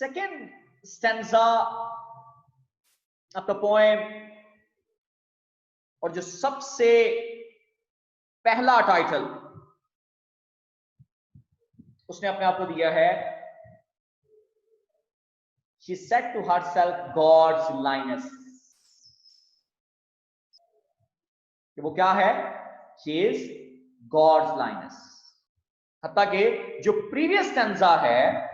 second stanza of the poem और जो सबसे पहला टाइटल उसने अपने आप को दिया है, she said to herself God's Linus। कि वो क्या है? she is God's Linus। हत्ता कि जो प्रीवियस स्टैंजा है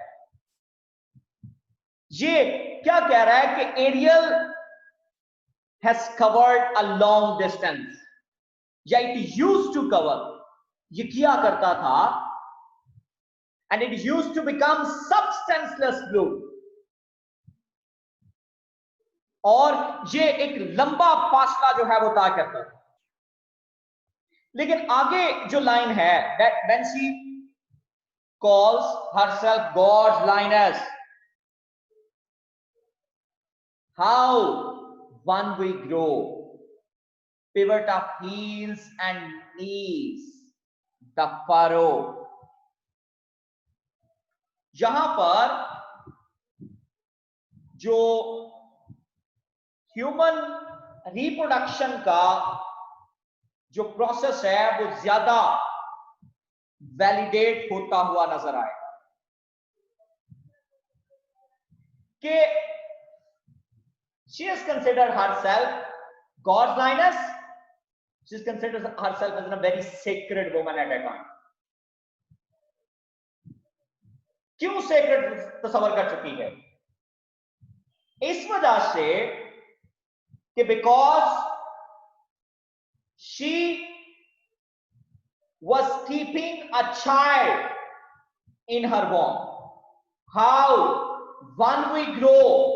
ये क्या कह रहा है कि aerial has covered a long distance, या it used to cover, ये किया करता था, and it used to become substanceless blue, और ये एक लंबा फासला जो है वो तय करता था। लेकिन आगे जो लाइन है, that when she calls herself God's Linus, how one we grow, pivot of heels and knees, the furrow। यहां पर जो ह्यूमन रिप्रोडक्शन का जो प्रोसेस है वो ज्यादा वैलिडेट होता हुआ नजर आएगा कि she has considered herself God's Linus, she has considered herself as a very sacred woman at a time। क्यों sacred तस्वर कर चुकी है? इस वजह से कि because she was keeping a child in her womb। How one we grow,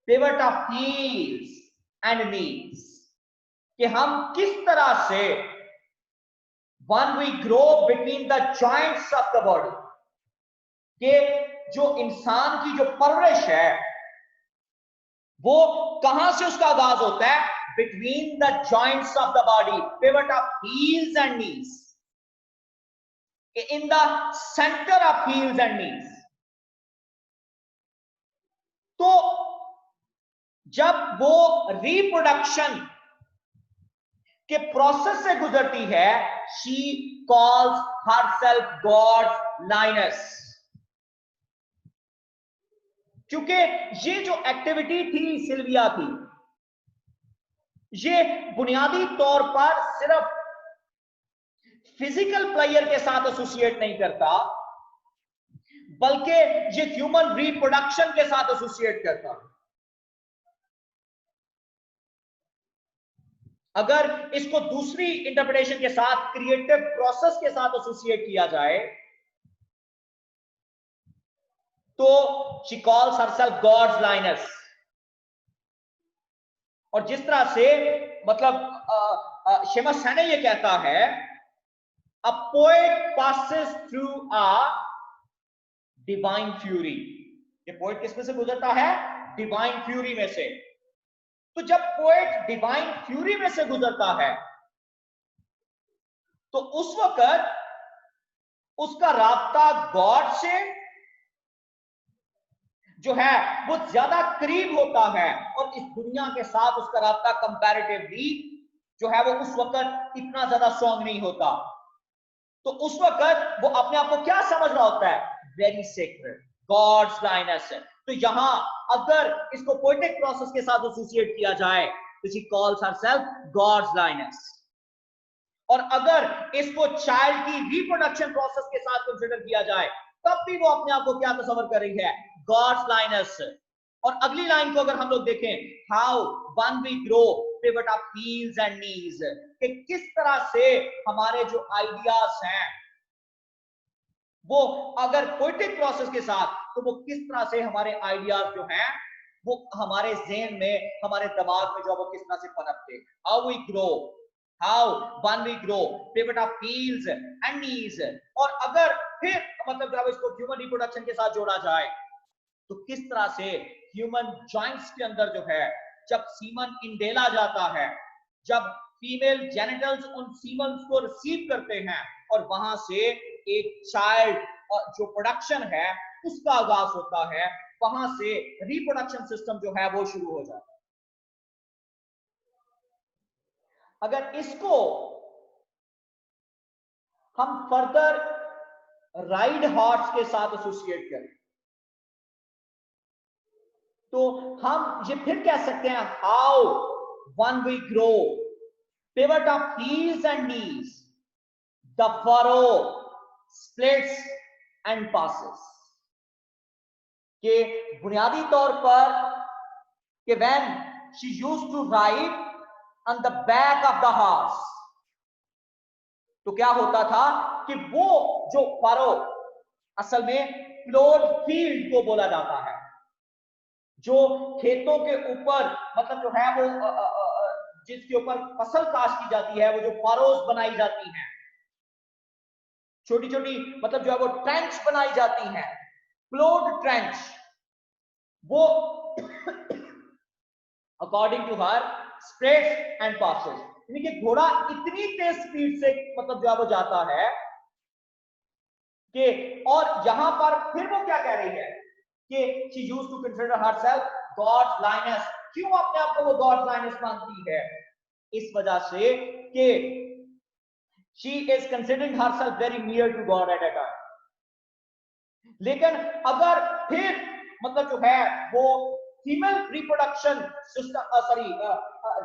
pivot of heels and knees, कि हम किस तरह से one we grow between the joints of the body, कि जो इंसान की जो परवरिश है वो कहां से उसका आगाज होता है? between the joints of the body, pivot of heels and knees, in the center of heels and knees। तो जब वो रिप्रोडक्शन के प्रोसेस से गुजरती है, she calls herself God's Linus। क्योंकि ये जो एक्टिविटी थी सिल्विया की, ये बुनियादी तौर पर सिर्फ फिजिकल प्लेयर के साथ एसोसिएट नहीं करता, बल्कि ये ह्यूमन रिप्रोडक्शन के साथ एसोसिएट करता। अगर इसको दूसरी इंटरप्रिटेशन के साथ, क्रिएटिव प्रोसेस के साथ एसोसिएट किया जाए, तो she calls herself God's Linus। और जिस तरह से मतलब शेमस सैने ये कहता है, a poet passes through a divine fury। ये पोएट किसमें से गुजरता है? डिवाइन फ्यूरी में से। तो जब पोएट डिवाइन फ्यूरी में से गुजरता है तो उस वक्त उसका राब्ता गॉड से जो है वो ज्यादा करीब होता है, और इस दुनिया के साथ उसका राब्ता कंपैरेटिवली जो है वो उस वक्त इतना ज्यादा स्ट्रॉन्ग नहीं होता। तो उस वक्त वो अपने आप को क्या समझ रहा होता है? Very sacred, God's lioness. तो यहां अगर इसको पोएटिक प्रोसेस के साथ एसोसिएट किया जाए तो she calls herself God's lines, और अगर इसको चाइल्ड की रिप्रोडक्शन प्रोसेस के साथ कंसीडर किया जाए तब भी वो अपने आप को क्या तस्वर कर रही है? Gods lines. और अगली लाइन को अगर हम लोग देखें, how one we grow, pivot of heels and knees, कि किस तरह से हमारे जो आइडियाज हैं वो अगर पोएटिक प्रोसेस के साथ, तो वो किस तरह से हमारे आइडियाज जो हैं वो हमारे ज़हन में, हमारे दिमाग में जो वो किस तरह से पनपते हैं। How we grow, how one we grow, pivot of heels and knees. और अगर फिर मतलब जब इसको ह्यूमन रिप्रोडक्शन के साथ जोड़ा जाए तो किस तरह से ह्यूमन जॉइंट्स के अंदर जो है जब सीमन इंडेला जाता है, जब फीमेल जेनिटल्स उन सीमन्स को रिसीव करते हैं और वहां से एक चाइल्ड जो प्रोडक्शन है उसका आगाज होता है, वहां से रिप्रोडक्शन सिस्टम जो है वो शुरू हो जाता है। अगर इसको हम फर्दर राइड हॉर्स के साथ एसोसिएट करें तो हम ये फिर कह सकते हैं, how one we grow, pivot of heels and knees, the furrow splits and passes, के बुनियादी तौर पर कि when she used to ride on the back of the horse, तो क्या होता था कि वो जो फरो, असल में प्लोड फील्ड को बोला जाता है, जो खेतों के ऊपर मतलब जो है वो जिसके ऊपर फसल काश की जाती है, वो जो फरोज बनाई जाती हैं, छोटी छोटी मतलब जो है वो ट्रेंच बनाई जाती हैं, प्लोड ट्रेंच, वो according to her spreads and passes, यानी कि घोड़ा इतनी तेज स्पीड से मतलब जो है वो जाता है कि, और यहां पर फिर वो क्या कह रही है कि she used to consider herself God's lioness. क्यों अपने आप को वो गॉड्स लाइनस मानती है? इस वजह से कि she is considering herself very near to God at a time. लेकिन अगर फिर मतलब जो है वो female reproduction system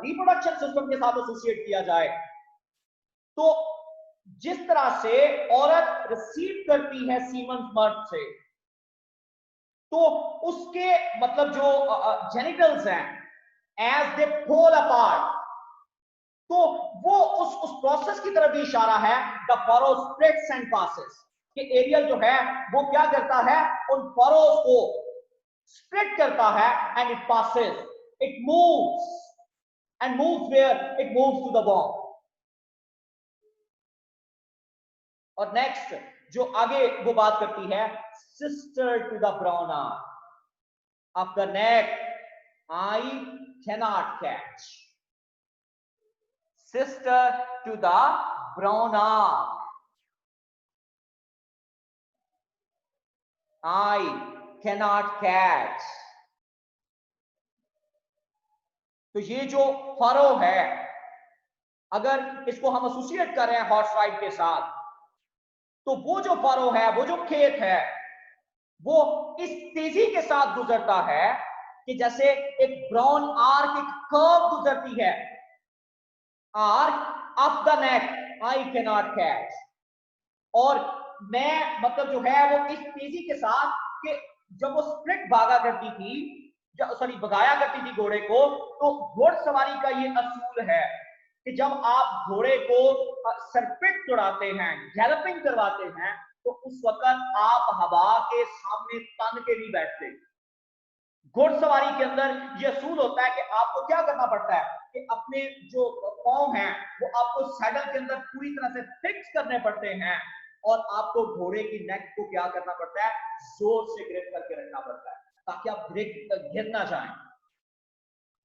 reproduction system के साथ एसोसिएट किया जाए, तो जिस तरह से औरत रिसीव करती है सीमन मर्द से, तो उसके मतलब जो जेनिटल्स हैं एज दे फॉल अपार्ट, तो वो उस प्रोसेस की तरफ भी इशारा है, the furrow splits and passes, कि एरियल जो है वो क्या करता है, उन फरोज को स्प्लिट करता है and it passes, it moves and moves where it moves to the bomb. और नेक्स्ट जो आगे वो बात करती है, sister to the brown arm of the neck I cannot catch, sister to the brown arm I cannot catch। तो ये जो फरो है, अगर इसको हम एसोसिएट कर रहे हैं हॉर्स राइड के साथ, तो वो जो फरो है, वो जो खेत है, वो इस तेजी के साथ गुजरता है कि जैसे एक ब्राउन आर्क एक कर्व गुजरती है, arc up the neck I can not catch, और मैं मतलब जो है वो इस तेजी के साथ कि जब वो स्प्लिट भागा करती थी, सॉरी भगाया करती थी घोड़े को, तो घोड़सवारी का ये असूल है कि जब आप घोड़े को सरपिट चढ़ाते हैं, गैलपिंग करवाते हैं, तो उस वक्त आप हवा के सामने तन के नहीं बैठते। घोड़सवारी के अंदर यह असूल होता है कि आपको क्या करना पड़ता है कि अपने जो पांव हैं वो आपको सैडल के अंदर पूरी तरह से फिक्स करने पड़ते हैं, और आपको घोड़े की नेक को क्या करना पड़ता है, जोर से ग्रिप करके रखना पड़ता है ताकि आप गिर ना जाएं।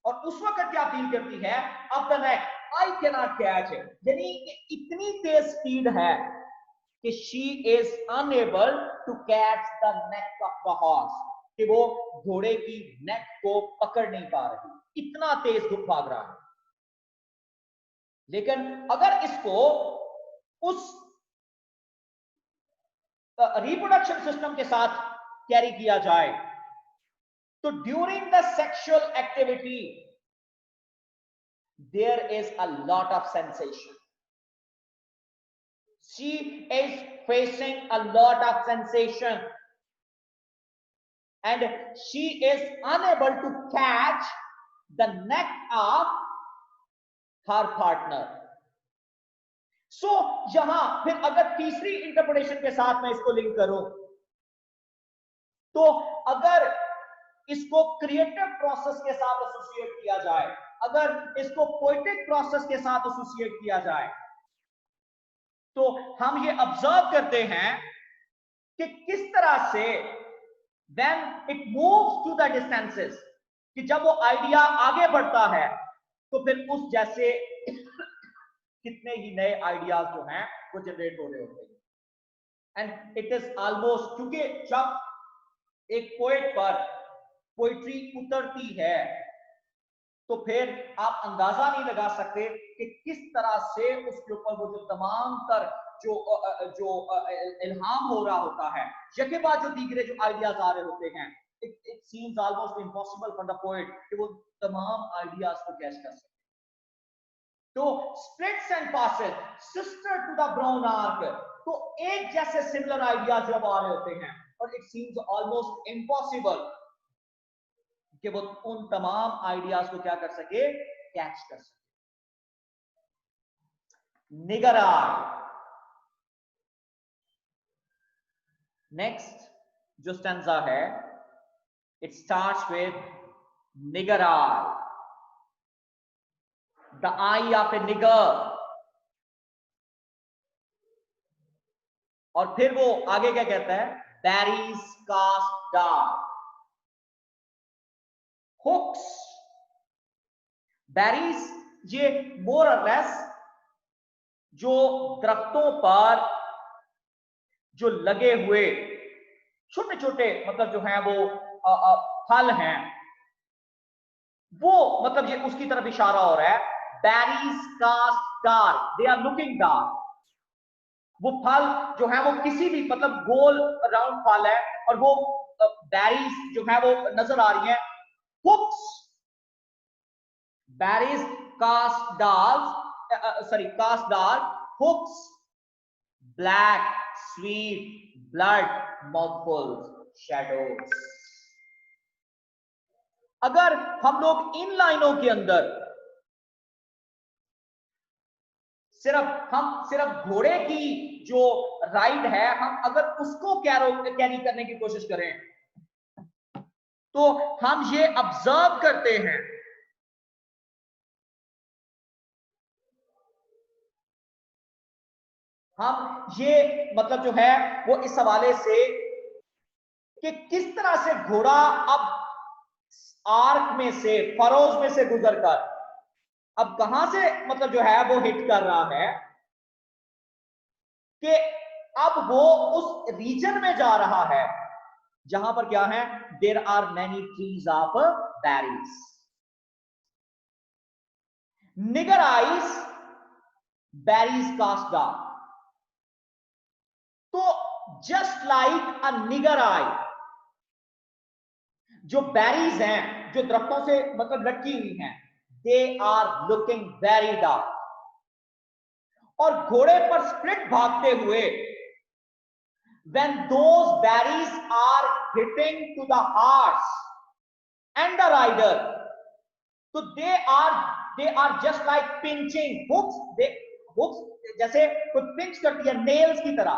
और उस वक्त क्या फील करती है, अब the neck I can not catch it, यानी कि इतनी तेज स्पीड है कि she is unable to catch the neck of the horse, कि वो घोड़े की नेक को पकड़ नहीं पा रही, इतना तेज भाग रहा है। लेकिन अगर इसको उस रिप्रोडक्शन सिस्टम के साथ कैरी किया जाए, तो during the sexual activity there is a lot of sensation, she is facing a lot of sensation and she is unable to catch the neck of her partner। so यहां फिर अगर तीसरी interpretation के साथ मैं इसको लिंक करूं, तो अगर इसको क्रिएटिव प्रोसेस के साथ एसोसिएट किया जाए, अगर इसको पोएटिक प्रोसेस के साथ एसोसिएट किया जाए, तो हम ये ऑब्जर्व करते हैं कि किस तरह से when it moves to the distances, कि जब वो आइडिया आगे बढ़ता है तो फिर उस जैसे कितने ही नए आइडियाज जो हैं वो जनरेट हो रहे होते हैं। एंड इट इज ऑलमोस्ट, क्योंकि जब एक पोएट पर पोइट्री उतरती है, तो फिर आप अंदाजा नहीं लगा सकते कि किस तरह से उसके ऊपर वो जो तमाम तर जो इल्हाम हो रहा होता है, यके बाद जो दीगरे जो आइडियाज आ रहे होते हैं, it seems almost impossible for the poet कि वो तमाम आइडियाज को कैच कर सके। तो splits and passes, sister to the brown arc, तो एक जैसे सिमिलर आइडियाज जब आ रहे होते हैं, और इट सीम्स ऑलमोस्ट इम्पॉसिबल कि वो उन तमाम आइडियाज को क्या कर सके, कैच कर सके। Nigger eye. नेक्स्ट जो स्टैंजा है, it starts with nigger eye, the eye of a nigger, और फिर वो आगे क्या कहता है, berries cast down, hooks. Berries ये मोर और लेस जो दरख्तों पर जो लगे हुए छोटे छोटे मतलब जो हैं वो फल हैं, वो मतलब ये उसकी तरफ इशारा हो रहा है। Berries cast dark, they are looking dark. वो फल जो है वो किसी भी मतलब गोल राउंड फल है, और वो बैरीज जो है वो नजर आ रही है। Hooks, berries cast dark, hooks black sweet blood mouthfuls shadows. अगर हम लोग इन लाइनों के अंदर सिर्फ घोड़े की जो राइड है, हम अगर उसको कैरी करने की कोशिश करें, तो हम ये ऑब्जर्व करते हैं हम ये मतलब जो है वो इस हवाले से कि किस तरह से घोड़ा अब आर्क में से, फरोज में से गुजरकर अब कहां से मतलब जो है वो हिट कर रहा है, कि अब वो उस रीजन में जा रहा है जहां पर क्या है, there are many trees of berries. Nigger eyes berries cast down, तो just like a nigger eye, जो बैरीज हैं जो दरख्तों से मतलब लटकी हुई हैं, they are looking very dark, और घोड़े पर स्प्लिट भागते हुए when those berries are hitting to the horse and the rider, so they are just like pinching hooks जैसे कोई पिंच करती है नेल्स की तरह।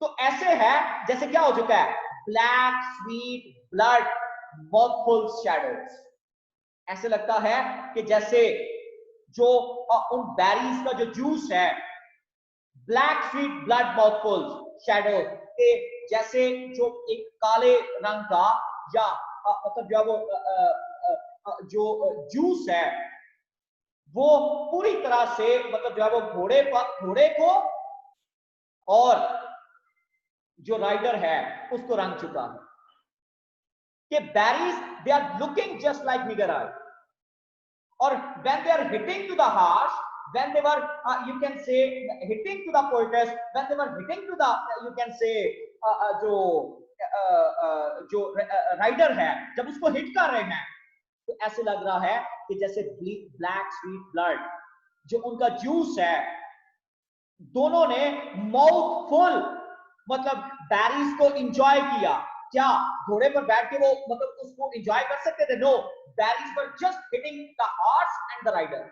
तो ऐसे है जैसे क्या हो चुका है, black sweet blood mouthful shadows. ऐसे लगता है कि जैसे जो उन बेरीज का जो जूस है, black sweet blood mouthful shadow के जैसे जो एक काले रंग का या मतलब जो जूस है, वो पूरी तरह से मतलब जो है वो घोड़े को और जो राइडर है उसको रंग चुका है, कि berries they are looking just like nigger eye, और when they are hitting to the horse, when they were you can say hitting to the poetess, when they were hitting to the you can say जो rider है जब उसको hit कर रहे हैं, तो ऐसे लग रहा है कि जैसे ब्लैक स्वीट ब्लड जो उनका जूस है, दोनों ने माउथ फुल मतलब बैरीज को एंजॉय किया। क्या घोड़े पर बैठ के वो मतलब उसको एंजॉय कर सकते थे? No, berries were just hitting the horse and the rider,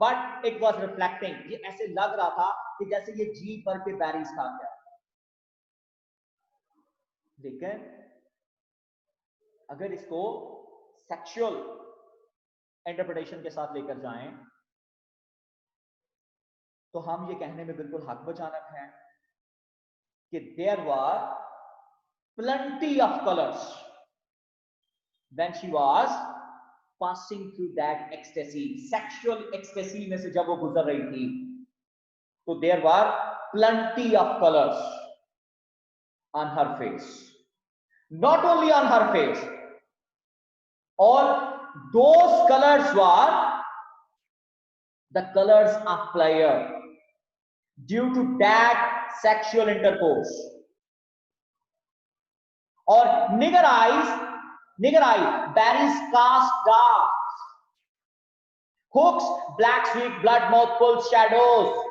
but it was reflecting. ये ऐसे लग रहा था कि जैसे ये जी भर के बैरीज खा गया। लेकिन अगर इसको सेक्सुअल इंटरप्रिटेशन के साथ लेकर जाएं, तो हम ये कहने में बिल्कुल हक बजानब हैं कि there were plenty of colors when she was passing through that ecstasy, sexual ecstasy में से जब वो गुजर रही थी, तो there were plenty of colors on her face, not only on her face, or those colors were the colors of player due to that sexual intercourse. Or nigger eye, berries cast dark, hooks, black sweet blood mouth pulls shadows.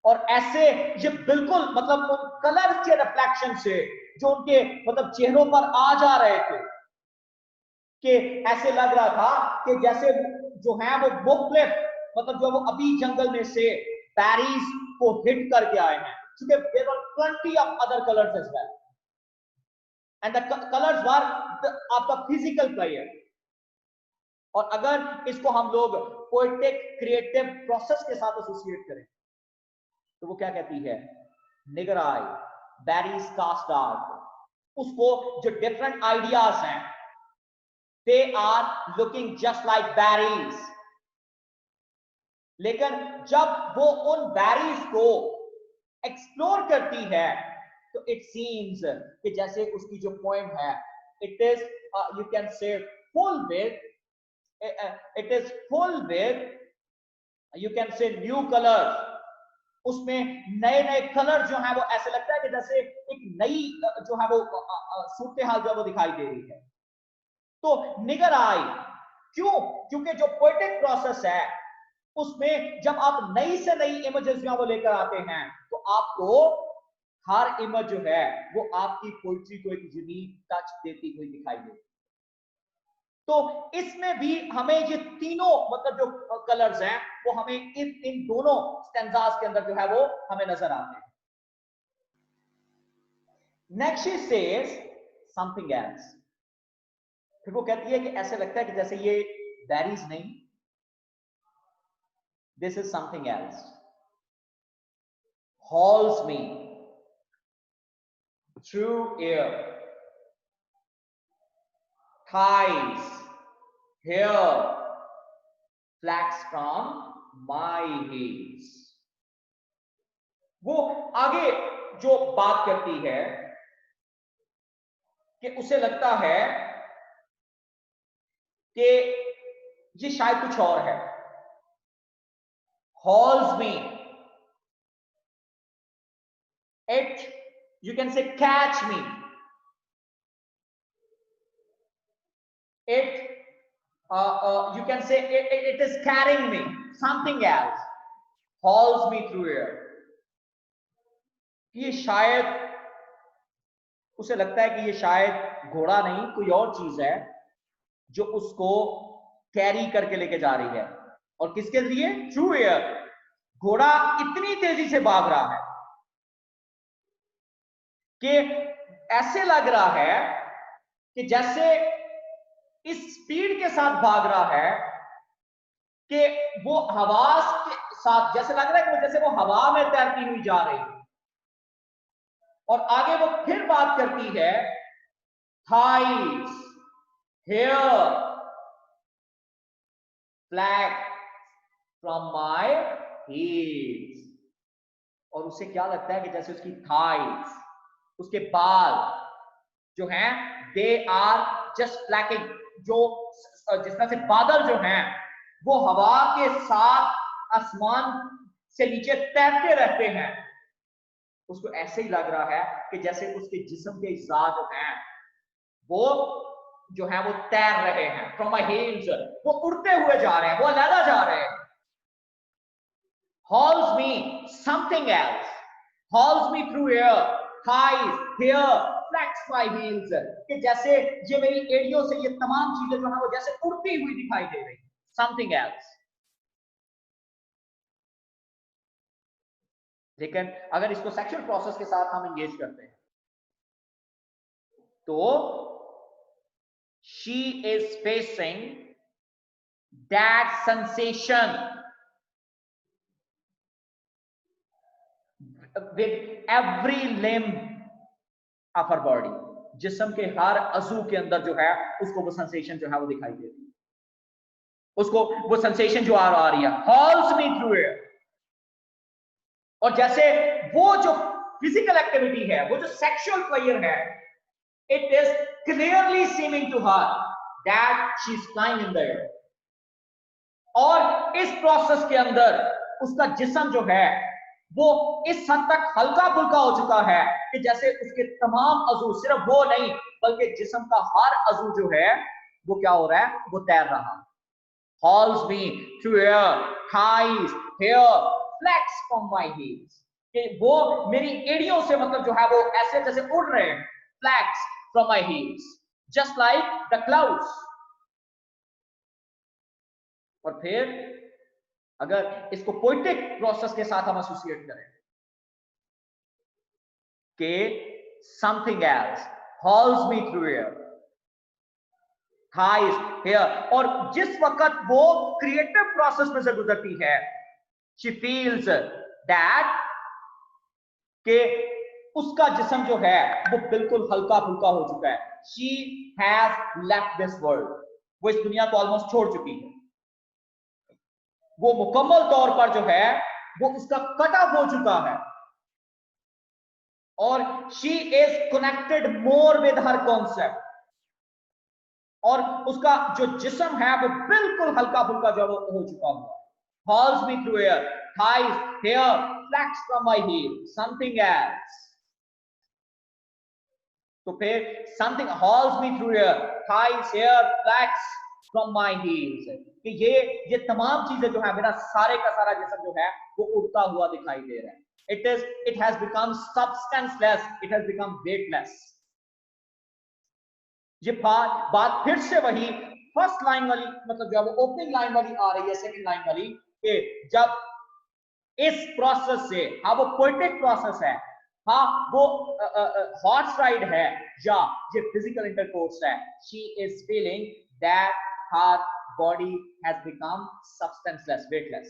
और ऐसे ये बिल्कुल मतलब उन colour के reflection से जो उनके मतलब चेहरों पर आ जा रहे थे कि ऐसे लग रहा था कि जैसे जो है वो मुख्तलिफ मतलब जो वो अभी जंगल में से बैरीज को हिट करके आए हैं, क्योंकि there were 20 of other colours as well, and the colours were of the physical player. और अगर इसको हम लोग पोएटिक क्रिएटिव प्रोसेस के साथ एसोसिएट करें तो वो क्या कहती है, nigger eye, berries cast dark. उसको जो डिफरेंट आइडियाज हैं they are looking just like berries, लेकिन जब वो उन बैरीज को एक्सप्लोर करती है तो इट सीम्स कि जैसे उसकी जो पॉइंट है it is you can say full with, it is full with you can say new colours. उसमें नए नए कलर जो है वो ऐसे लगता है कि जैसे एक नई जो है वो सूरत हाल जो है वो दिखाई दे रही है. तो निगर आई क्यों, क्योंकि जो पोएटिक प्रोसेस है उसमें जब आप नई से नई इमेजेस जो वो लेकर आते हैं तो आपको हर इमेज जो है वो आपकी पोइट्री को एक यूनिक टच देती हुई दिखाई देती. तो इसमें भी हमें ये तीनों मतलब जो कलर्स हैं वो हमें इन दोनों स्टैंजास के अंदर जो है वो हमें नजर आते हैं. Next she says something else. फिर वो कहती है कि ऐसे लगता है कि जैसे ये बैरीज नहीं, this is something else. Hauls me through air, thighs, hair flax from my heels. वो आगे जो बात करती है कि उसे लगता है कि ये शायद कुछ और है. hauls me, it you can say catch me, it you can say it is carrying me, something else hauls me through air. ये शायद उसे लगता है कि ये शायद घोड़ा नहीं कोई और चीज है जो उसको कैरी करके लेके जा रही है. और किसके लिए, थ्रू एयर. घोड़ा इतनी तेजी से भाग रहा है कि ऐसे लग रहा है कि जैसे इस स्पीड के साथ भाग रहा है कि वो हवा के साथ जैसे लग रहा है कि जैसे वो हवा में तैरती हुई जा रही है. और आगे वो फिर बात करती है thighs, hair flax from my heels. और उसे क्या लगता है कि जैसे उसकी thighs, उसके बाल जो हैं they are just flacking, जो जिस तरह से बादल जो हैं वो हवा के साथ आसमान से नीचे तैरते रहते हैं. उसको ऐसे ही लग रहा है कि जैसे उसके जिस्म के अज़्ज़ा जो हैं वो जो है वो तैर रहे हैं. फ्रॉम माय हील्स, वो उड़ते हुए जा रहे हैं, वो अलग जा रहे हैं. hauls me something else, hauls me through air, thighs, hair flax my heels. कि जैसे ये मेरी एड़ियों से ये तमाम चीजें जो है वो जैसे उड़ती हुई दिखाई दे रही. something else. लेकिन अगर इसको सेक्सुअल प्रोसेस के साथ हम एंगेज करते हैं तो she is facing that sensation with every limb of her body. जिस्म के हर अज़ू के अंदर जो है उसको वो सेंसेशन जो है वो दिखाई देती है. उसको वो सेंसेशन जो आ रही है hauls me through air. और जैसे वो जो फिजिकल एक्टिविटी है, वो जो सेक्सुअल प्लेयर है, it is clearly seeming to her that she is flying in the air. और इस प्रोसेस के अंदर उसका जिस्म जो है वो इस हद तक हल्का फुल्का हो चुका है कि जैसे उसके तमाम अज़ू, सिर्फ वो नहीं बल्कि जिस्म का हर अज़ू जो है वो क्या हो रहा है, वो तैर रहा है. Hauls me through air, thighs, hair, flax from my heels. कि वो मेरी एड़ियों से मतलब जो है वो ऐसे जैसे उड़ रहे हैं, flax from my heels, just like the clouds. और फिर अगर इसको पोइटिक प्रोसेस के साथ हम एसोसिएट करें कि something else hauls me through air, thighs, hair, और जिस वक्त वो क्रिएटिव प्रोसेस में से गुजरती है, शी फील्स दैट कि उसका जिस्म जो है वो बिल्कुल हल्का फुल्का हो चुका है. She has left this world, वो इस दुनिया को ऑलमोस्ट छोड़ चुकी है. वो मुकम्मल तौर पर जो है वो उसका कट ऑफ हो चुका है और she is connected more with her concept, और उसका जो जिस्म है वो बिल्कुल हल्का फुल्का जो हो चुका हुआ. Hauls me through air, thighs, hair, flakes from my heel, something else. तो फिर something hauls me through air, thighs, hair, flakes from my heels, कि ये तमाम चीजें जो है मेरा सारे का सारा जिस्म जो है वो उड़ता हुआ दिखाई दे रहा है. it has become substanceless, it has become weightless. ये बात फिर से वही फर्स्ट लाइन वाली, मतलब जो है वो ओपनिंग लाइन वाली आ रही है, सेकंड लाइन वाली, कि जब इस प्रोसेस से, हाँ वो पोएटिक प्रोसेस है, हाँ वो हॉर्स राइड है या ये फिजिकल इंटरकोर्स है, she is feeling that her body has become substanceless, weightless.